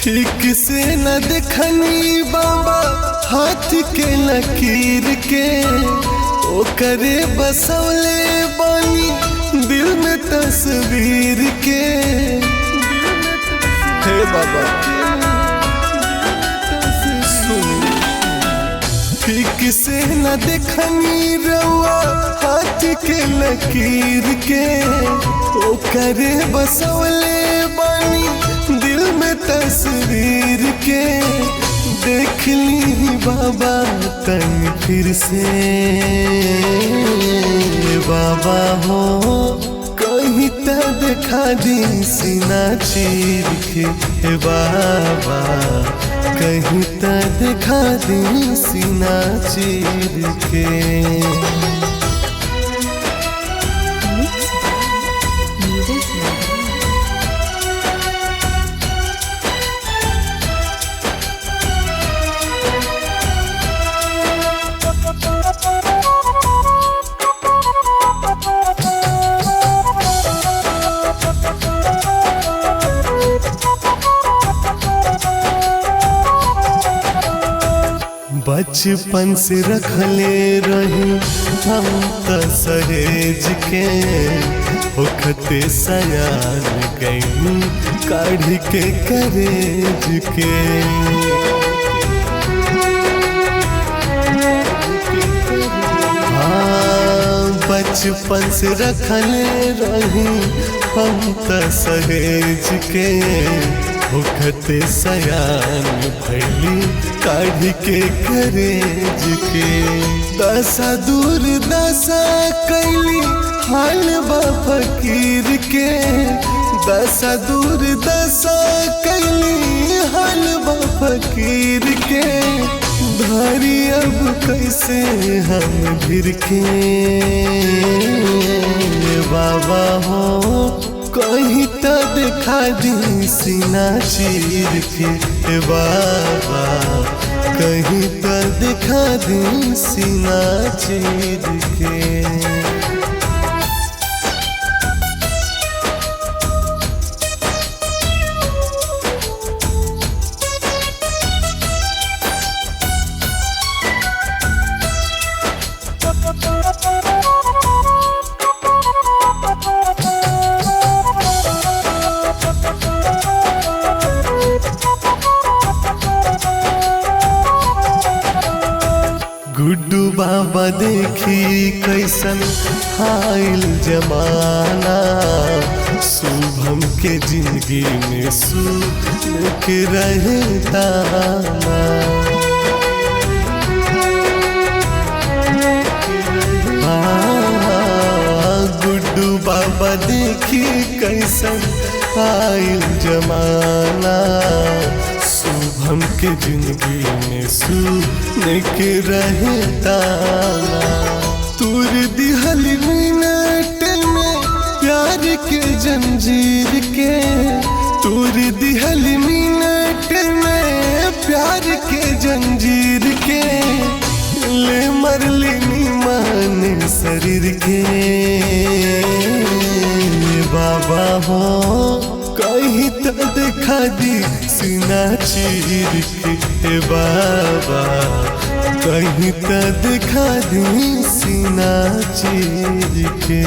ठीक से न देखनी बाबा हाथ के लकीर के, ओ करे बसौले बानी दिल में तस्वीर के। हे बाबा ठीक से न देखनी रउआ हाथ के लकीर के, ओ करे बसौले बानी दिल में तस्वीर के। देख ली बाबा तन फिर से बाबा हो, कहीं तो दिखा दी सीना चीर के बाबा, कहीं तो दिखा दी सीना चीर के। बचपन से रखले रही हम त सहेज के, होखते सयान गई काढ़ के करेज के। हाँ बचपन से रखले रही हम त सहेज के, होखते सयान भैली काढ़ के करेज के। दशा दूर दशा कैली हाल बा फकीर के, दशा दूर दशा कैली हाल बा फकीर के। भारी अब कैसे हम भिर के बाबा हो, कहीं तो दिखा दी सीना चीर के बाबा, कहीं तो दिखा दी सीना चीर के। गुड्डू बाबा देखी कैसन हाइल जमाना, शुभम के जिंदगी में सुख रहे दाना। गुड्डू बाबा देखी कैसन हाइल जमाना, शुभम के जिंदगी में सुख रहे दाना। तूर दिहल मिनट में प्यार के जंजीर के, तूर दिहल मिनट में प्यार के जंजीर के। ले मरली मान शरीर के बाबा हो, कहीं तो दिखा दी सीना चीर के बाबा, कहीं तो दिखा दी सीना चीर के।